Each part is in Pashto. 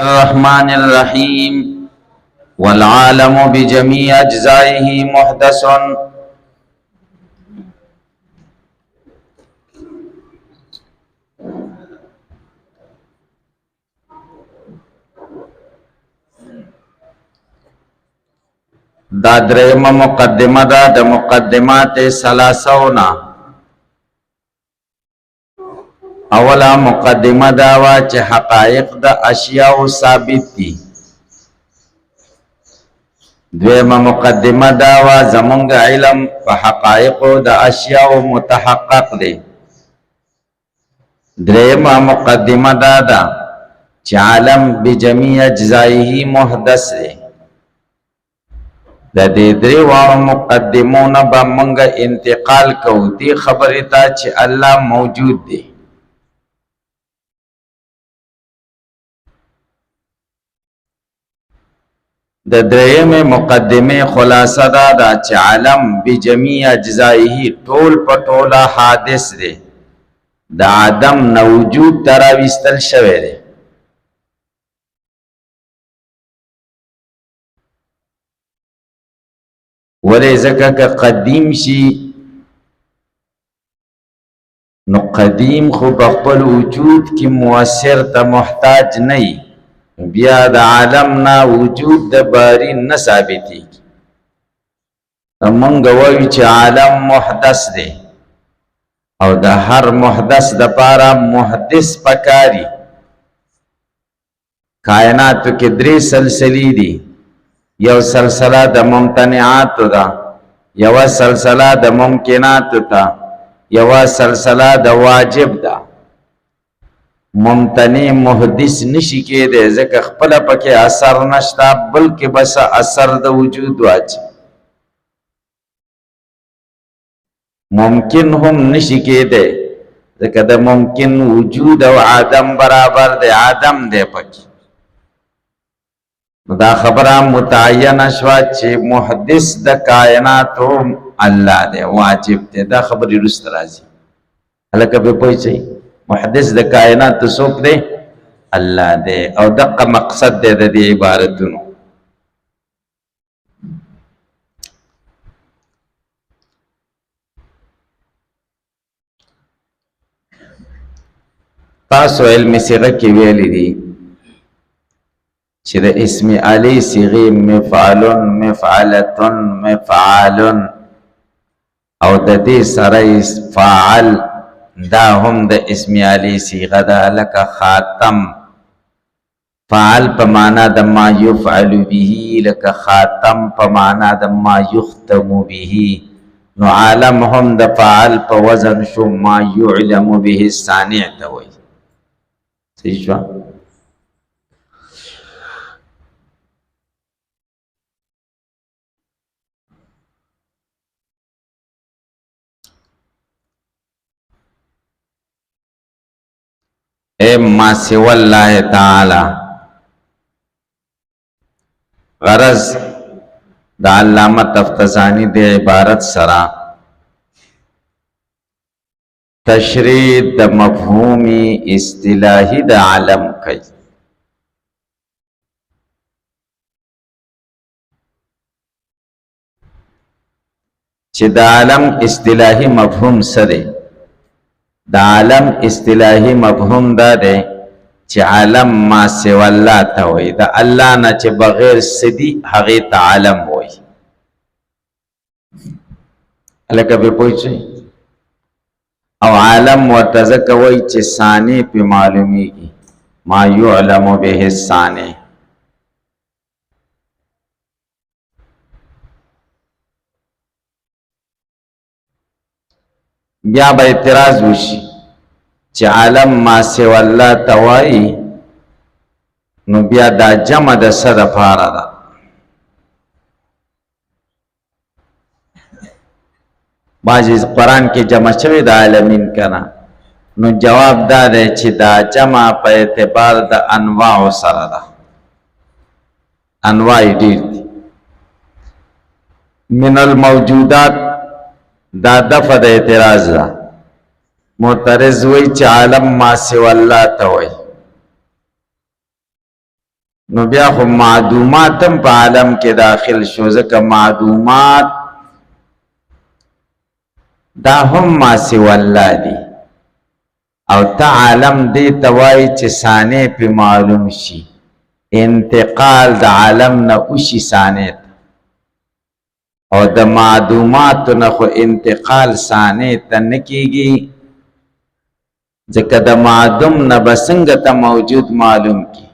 الرحمن الرحیم والعالم بجمیع اجزائه محدث دا دریم مقدمه دا د مقدمات ثلاثونا اولا مقدمه دا وا چې حقائق د اشیاء ثابت دي. دویمه مقدمه دا وا زمونږ علم په حقائق د اشیاء متحقق دی. دریمه مقدمه دا ده چې عالم بجمیع اجزائه محدث دی. د دې دریو مقدمونه به مونږ انتقال کوو دې خبرې ته چې الله موجود دی. د دریم مقدمه خلاصه دا ده چې عالم بجمیع اجزائه ټول په ټوله حادث دی، د عدم نه وجود ته راویستل شوی دی. ولې ځکه که قدیم شي نو قدیم خو په خپل وجود کې مؤثر ته محتاج نه وي، بیا د عالم نه وجود د باری نه ثابتېږي. مونږ وایو چې عالم محدث دی او د هر محدث دپاره محدث پکاري. کائناتو کې درې سلسلې دي، یو سلسله د ممتنعاتو ده، یوه سلسله د ممکناتو ده، یوه سلسله د واجب ده. ممتنع محدث نشي کېدی ځکه خپله پکې اثر نشته، بلکې بس اثر د وجود واچي. ممکن هم نشي کېدی ځکه د ممکن وجود او عدم برابر دی، عدم دی پکې. دا خبره متعینه شوه چې محدث د کائناتو الله دی، واجب دی. دا خبرې وروسته راځي، هلکه پرې پوه شئ. محدث د کائناتو څوک دی؟ الله دی. او دقه مقصد دی د دې عبارتونو. تاسو علم صیغه کې ویلي دي چې د اسم علی صیغې مفعلن، مفعلتن، مفعالن او د دې سره فاعل دا هم د اسم علی صیغه ده. لکه خاتم فاعل په معنا د ما یفعل به، لکه خاتم په معنا د ما یختم به. نو عالم هم د فاعل په وزن شو، ما یعلم به الصانع ته وایي. صحیح شو؟ اے ما سوى اللہ تعالی. غرض دا علامہ تفتزانی دے عبارت سرا تشریح دا مفہومی اصطلاحی دا عالم کئی. چی دا عالم اصطلاحی مفہوم سدے. دا عالم اصطلاحی مفہوم دا دے چی عالم ما سوى اللہ تا ہوئی، دا اللہ نا چی بغیر سدی حقی تا عالم ہوئی. علاقہ پہ پوچھے او عالم ورتزک ہوئی چی ثانی پہ معلومی کی، ما یعلم به الثانی. بیا با اعتراض وشي چې عالم ما سوى الله توائی، نو بیا دا جمع د څه دپاره ده؟ بعضې قرآن کې جمع شوی د عالمین کنه، نو جواب دا دی چې دا جمع په اعتبار د انواع سره ده. انواع ډیر دي. من الموجودات دا دفع د اعتراض ده. معترض وی چې عالم ما سوى الله ته وایي. نو بیا خو معدومات هم په عالم کې داخل شو، ځکه معدومات دا هم ما سوى الله دی، او تا عالم دی توای چې ثاني په معلوم شي، انتقال د عالم نه وشي ثاني، او د معدومات نه خو انتقال ثاني ته نه کیږي، ځکه د معدوم نه بسنګ ته موجود معلوم کی،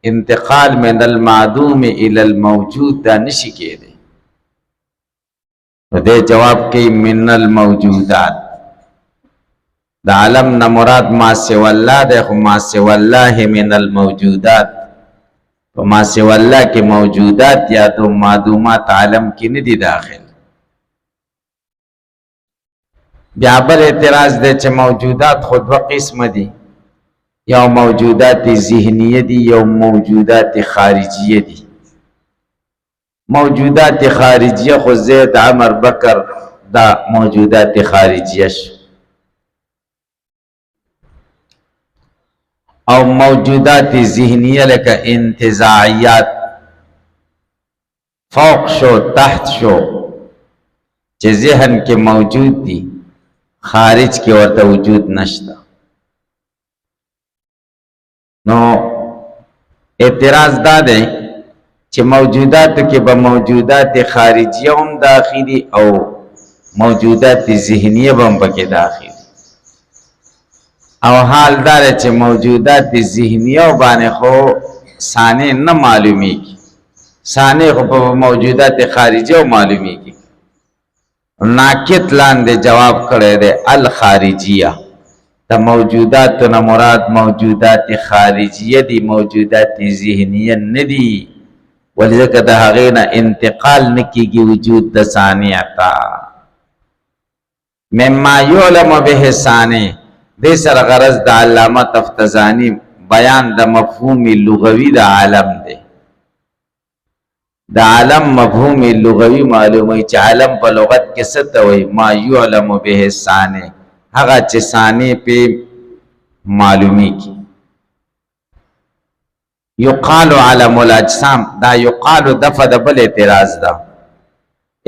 انتقال من المعدوم الى الموجود دا نشی کېدی. نو دې جواب کوي من الموجودات، د عالم نه مراد ما سوى الله دی، خو ما سوى الله من الموجودات، په ما سوى الله کې موجودات یا تو معدومات عالم کې نه دي داخل. بیا بل اعتراض دی چې موجودات خود و قسم دي، یا موجودات ذهنیه دي یا موجودات خارجیه دي. موجودات خارجیه خو زید عمر بکر دا موجودات خارجیه شو، او موجودات ذهنیه لکه انتزاعیات فوق شو تحت شو چې ذهن کې موجود دي، خارج کې ورته وجود نشته. نو اعتراض دا دی چې موجودات کې به موجودات خارجیه هم داخلي او موجودات ذهنیه هم پکې داخلي، او حال دار چې موجودات ذهنیه باندې خو ثاني نه معلومیږي، ثاني خو په موجودات خارجیه معلومیږي. ناقد لاندې جواب کړی دی الخارجیه، د موجودات نه مراد موجودات خارجیه دي، موجودات ذهنیه نه دي، ولذلك د هغې نه انتقال نه کېږي وجود د ثاني ته. مما یعلم به ثاني، دې سره غرض د علامه تفتزانی بیان د مفهوم لغوي د عالم دی. د عالم مفهوم لغوي معلوموي چې عالم په لغت کې څه ته وایي، ما یعلم به ثاني، هغه چې ثاني په معلومیږي. یقال علم الاجسام، دا یقال دفع د بل اعتراض ده.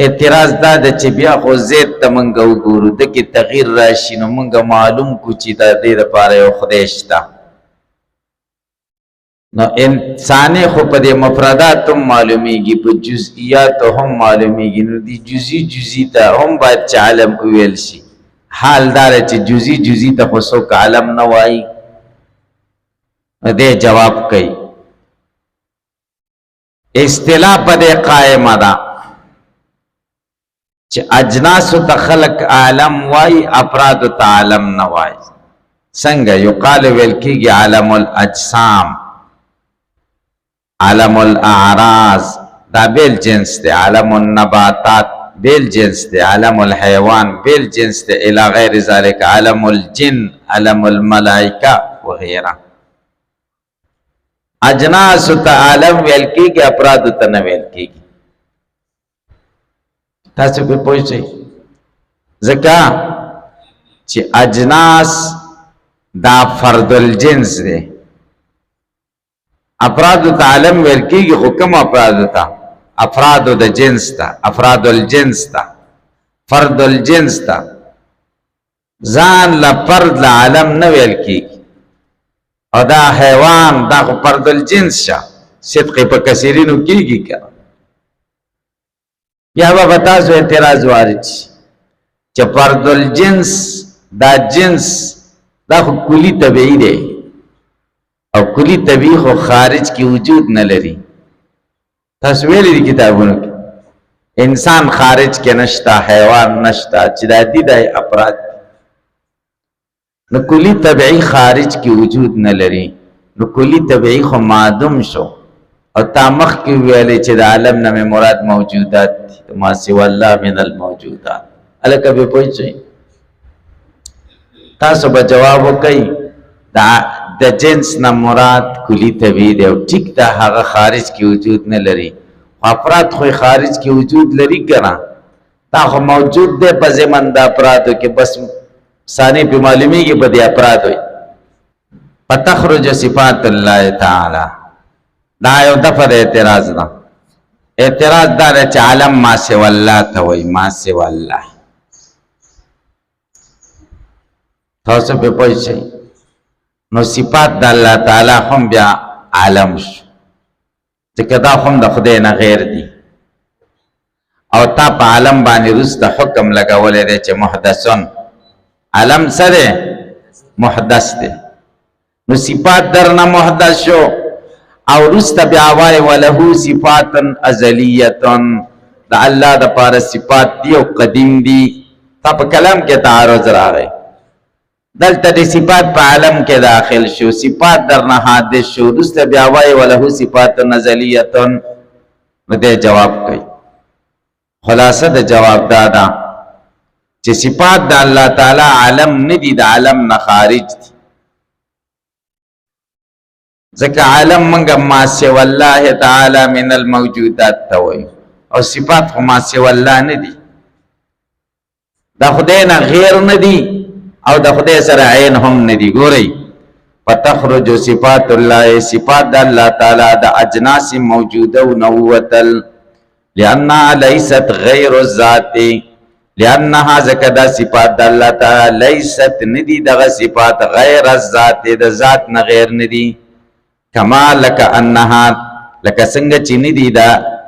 اعتراض دا ده چې بیا خو زید ته مونږ وګورو، دکې تغییر راشي، نو مونږ معلوم کو چې د دې دپاره یو خدای شته. نو انساني خو په دې مفردات هم معلومیږي، په جزئیات هم معلومیږي، نو دی جزئی ته هم باید چې علم وویل شي. حال دار چې جزئی ته خو څوک علم نه وایي. دې جواب کوي اصطلاح په دې قائمه ده چې اجناس ته خلق عالم وایي، افراد ته عالم نه وایي. څنګه یقال ویل کېږي عالم الاجسام، عالم الاعراض دا بیل جنس دی، عالم النباتات بیل جنس دی، عالم الحیوان بیل جنس دی، الى غیر ذلك عالم الجن، عالم الملائکہ وغیرہ. اجناس ته عالم ویل کېږي، افراد ته نه ویل کېږي. تاسو په پوه شئ، ځکه چې اجناس دا فرد الجنس دی، افراد ته عالم ویل کېږي، خو کوم افراد ته؟ افراد د جنس ته، افراد الجنس ته، فرد الجنس ته. ځان له فرد له عالم نه ویل کېږي، او دا حیوان دا خو فرد الجنس شه، صدق په کثیرینو کېږي که یا به تاسو اعتراض وارد شي چې فرد الجنس دا جنس دا خو کلی طبیعي دی، او کلی طبیعي خو خارج کی وجود نه لري. تاسو ویلي دي کتابونو کې انسان خارج کې نشته، حیوان نشته، چې دا دي د افراد. نو کلی طبیعي خارج کی وجود نه لري، نو کلی طبیعي خو معدوم شو. او تا مخکې ویلې چې د عالم نه مراد موجودات دي، ما سوى الله من الموجودات. هلکه به پوه شئ، تاسو به جواب وکئ د جنس نه مراد کلی طبیعي دی، او ټیک ده هغه خارج کی وجود نه لري. افراد خو خارج کی وجود لري ګره، دا خو موجود دی په ضمن د افرادو کې، بس ثاني په معلومیږي په دې افرادو. فتخرج صفات الله تعالی، دا یو دفع د اعتراض دا اعتراض دا دا چه عالم ما سوا اللہ تاوی ما سوا اللہ تاسو پہ پوچھئی نو صفات دا اللہ تعالی خم بیا عالم شو چکه دا خم دا خدای نه غیر دی او تا پا عالم بانی رست حکم لگولی دی چه محدثون عالم سره محدث دی نو صفات درنا محدث شو او رست بیاوائی ولہو صفاتا ازلیتن دا اللہ دا پارا صفات دی و قدیم دی تا پا کلام کے تعارض را گئی دلتا دی صفات پا عالم کے داخل شو صفات درنا حادث شو رست بیاوائی ولہو صفاتا ازلیتن دے جواب کئی خلاصہ دا جواب دادا چی صفات دا اللہ تعالی عالم ندی دا عالم نخارج دی ذکر عالم منگا ما سوا اللہ تعالی من الموجودات تاوئی اور صفات خو ما سوا اللہ ندی دا خداینا غیر ندی او دا خدای سر عین ہم ندی گو رئی فتخرج صفات اللہ صفات دا اللہ تعالی دا اجناس موجودہ نووتل لأنها لیست غیر الذات لأنها ذکر دا صفات دا اللہ تعالی لیست ندی دا صفات غیر الذات دا ذات نغیر ندی کما لکا انہا لکا سنگا چی ندی دا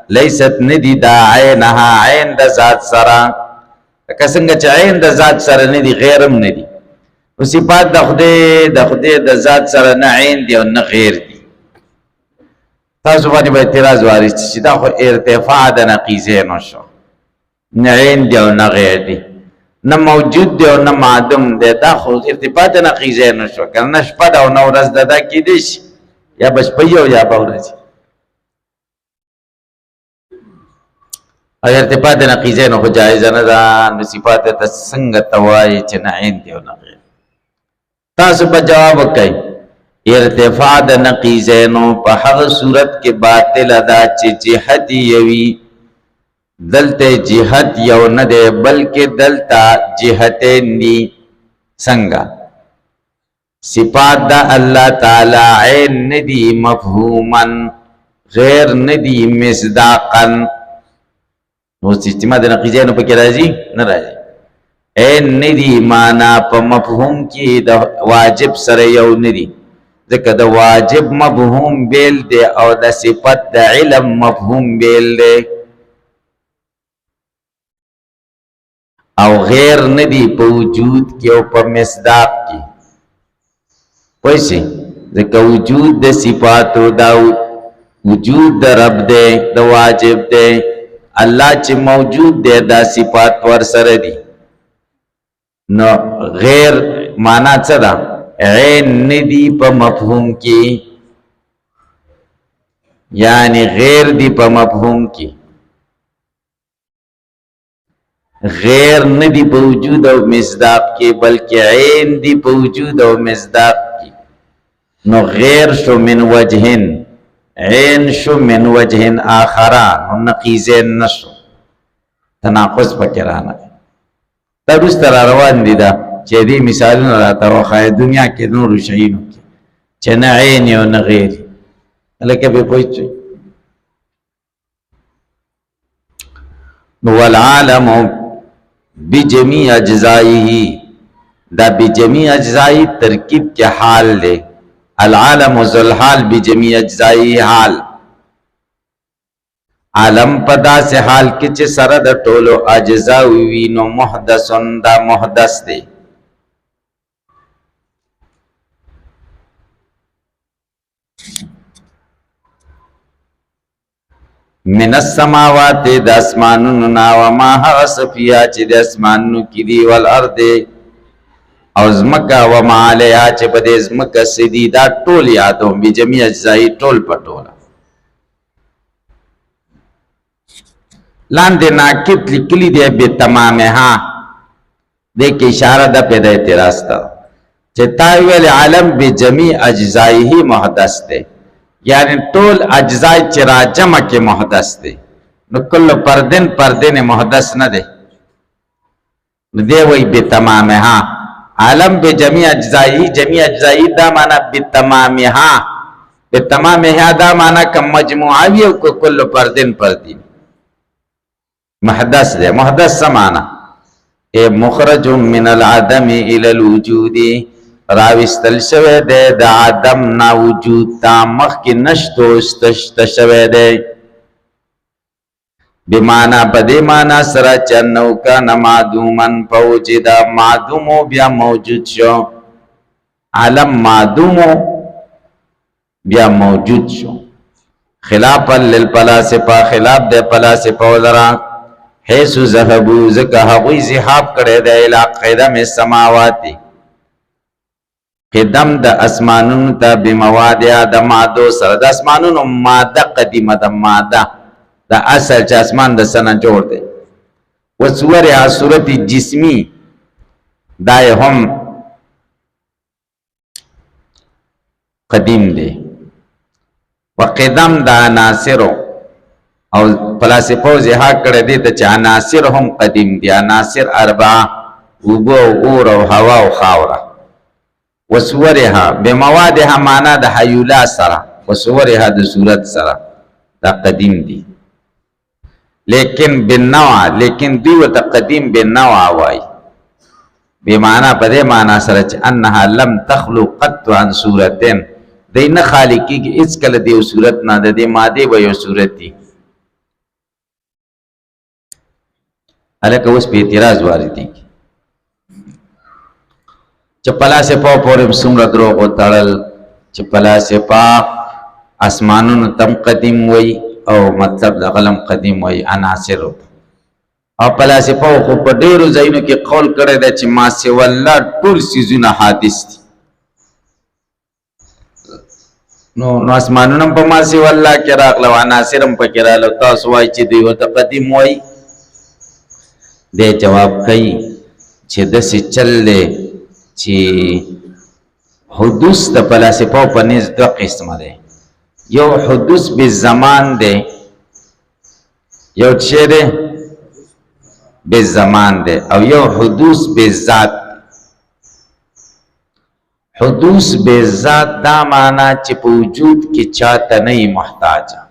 لیست ندی دا عینہا عین دا ذات سرا لکا سنگا چی عین دا ذات سرا ندی غیرم ندی و صفات دا خدای دا ذات سرا نا عین دی و نا غیر دی تاسو بانی با اعتراض وارد چی دا خو ارتفاع دا نقیزینو شو نا عین دی و نا غیر دی نا موجود دی و نا معدوم دی دا خو ارتفاع دا نقیزینو شو کرنا شپا دا و نو رز دا کی دیش یا بس پیو یا باورجی اگر ارتفاع نقیزین خو جائز ندان صفات تسنگ توائی چه نعین دیو نغیر تاسو پا جواب کئی ارتفاع نقیزین پا حق صورت کے باطل ادا چه جہت یوی دلتے جہت یو ندے بلکہ دلتا جہتین دی سنگا صفات دا اللہ تعالی عین ندی مفہومن غیر ندی مصداقن نو سیستمہ دا نقیزینو پا کی راجی نا راجی عین ندی مانا پا مفہوم کی دا واجب سر یو ندی ذکر دا واجب مفہوم بیل دے او دا صفت دا علم مفہوم بیل دے او غیر ندی پا وجود کی او پا مصداق کی ویسے ذکر وجود دے صفاتو دا وجود دا رب دے دا واجب دے اللہ چی موجود دے دا صفات پر سر دی نو غیر مانا چا دا عین ندی پا مفہوم کی یعنی غیر دی پا مفہوم کی غیر ندی پا وجود و مصداق کی بلکہ عین دی پا وجود و مصداق کی نو غیر شو من وجہن عین شو من وجہن آخران نو نقیزین نشو تناقض پکرانا تب اس طرح روان دی دا چه دی مثالون راتا وخای دنیا کے نور شعینو کی چه نا عینی و نا غیری لکہ بے پوچھو نو والعالم بجمی اجزائی دا بجمی اجزائی ترکیب کے حال لے العالم ذوالحال بجمی اجزائی حال عالم پدا سے حال کچھ سرد ٹولو اجزاوی نو محدثن دا محدث دے من السماوات دا اسمانونا وما حغصفیا چی دا اسمانو کی دی والارد او زمکا وما علیہا چی پا دے زمکا سیدی دا ٹول یادوں بی جمی اجزائی ٹول پا ٹولا لاندے ناکت لکلی دے بے تمام ہاں دیکھ اشارہ دا پیدا اعتراض تا چی تاویل عالم بے جمی اجزائی ہی محدث دے یعنی طول اجزائی چرا جمع کے محدث دے نو کل پردن محدث نہ دے دے وہی بے تمام ہاں عالم بے جمی اجزائی دا مانا بے تمام ہاں تمام دا مانا کم مجموعی او کو کل پردن پردین محدث دے. محدث سمانا اے مخرج من العدم الى الوجود راوستل شوے دے دا عدم نا وجود تا مخ کی نشتو استشت شوے دے بمانا بدے مانا سرا چنو کا نمادومن پوجدہ معدومو بیا موجود شو عالم معدومو بیا موجود شو خلافا للفلاسفہ خلاف دے فلاسفہ ولرا حیث ذهبو زکا حقوی زحاب کرے دے الى قدم السماواتی قدم دا اسمانون تا بموادیا دا مادو سر دا اسمانون مادہ قدیم دا مادہ دا اصل چا اسمان دا سنہ جوڑ دے وصور صورت جسمی دائے ہم قدیم دے وقدم دا ناصرو او فلاسفو زحاق کردے تا چا ناصر ہم قدیم دیا ناصر اربع اوبو اور و ہوا و خاورا وصورها بموادها مانا دا حیولا سرا وصورها دا صورت سرا دا قدیم دی لیکن بالنوع لیکن دیو تا قدیم بالنوع وائی بمانا پدے مانا سرا چا انہا لم تخلو قط عن صورتین دی نخالقی کی اس کل دیو صورت نا دا دی مادے ویو صورت دی علیکہ اس پہ اعتراض واردی کی چپلا سے پاو پورم سمر دروغ و تڑل چپلا سے پا اسمانون تم قدیم وی او مطلب دا غلم قدیم وی عناصر او پلا سے پاو خوب پر دیرو زینو کی قول کرے دا چی ما سے واللہ طول سیزون حادث دی نو اسمانونم پا ما سے واللہ کراغ لو عناصرم پا کرالو تاسوائی چی دیو تا قدیم وی دے جواب کئی چھ دسی چل دے چھ حدوث دا فلاسفہ پا نیز دو قسم دے یو حدوث بالزمان دے یو چھے دے بالزمان دے او یو حدوث بالذات حدوث بالذات دا مانا چھ پا وجود کی چاہتا نہیں محتاجا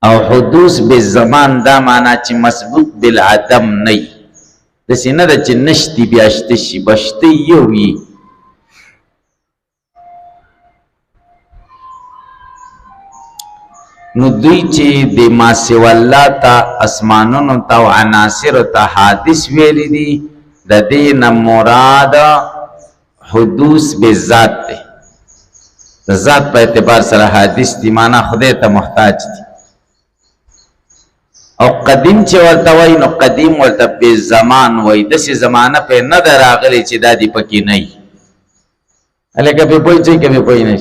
او حدوث بالزمان دا مانا چی مسبوق بالعدم نئی دسی نا دا چی نشتی بیاشتشی بشتی یوی نو دوی چی دی ما سیو اللہ تا اسمانون تا و عناصر تا حادث ویلی دی دا دین مراد حدوث بالذات دی دا ذات پا اعتبار سر حادث دی مانا خودے تا محتاج دی او قدیم چه ورطا وی نو قدیم ورطا بی زمان وی دسی زمانہ پہ ندر آگلی چه دا دی پکی نئی علی کبھی پوئی چاہی کبھی پوئی نئی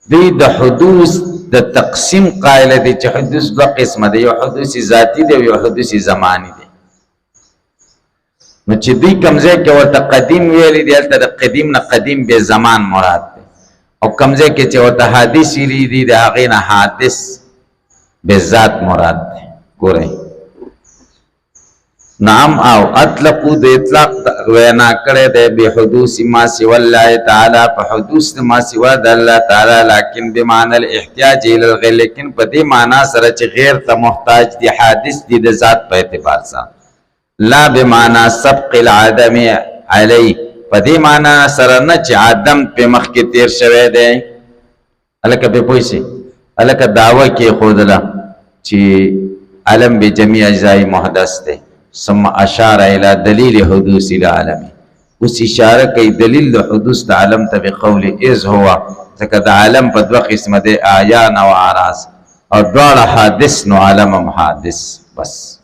دی دا حدوث دا تقسیم قائل دی چه حدوث دو قسم دی یو حدوث ذاتی دی یو حدوث زمانی دی نو چه دی کمزے که ورطا قدیم ویلی دی التا دا قدیم نا قدیم بی زمان مراد دی او کمزے که چه ورطا حادث ویلی دی دا آغین حادث بی ذات مراد دی گورے نام او اطلقو دے اطلاق وینا کرے دے بی حدوث ما سوى اللہ تعالی پا حدوث ما سوى دا اللہ تعالی لیکن بمعنی الاحتیاج الالغیر لیکن پا دی معنی سرچ غیر تا محتاج دی حادث دی دا ذات پا اعتبار سا لا بمعنی سبق العدم علی پا دی معنی سرنچ عدم پا مخ کی تیر شوے دے علاکہ پہ پوئی سی علاکہ دعوی کی خودلا چی علم بجمیع اجزائی محدث دے ثم اشار الى دلیل حدوث العالم اس اشارہ کئی دلیل حدوث دا علم تا بقول از ہوا تکہ دا علم پا دو قسم دے آیان و آراز اور دوار حادث نو علم محادث بس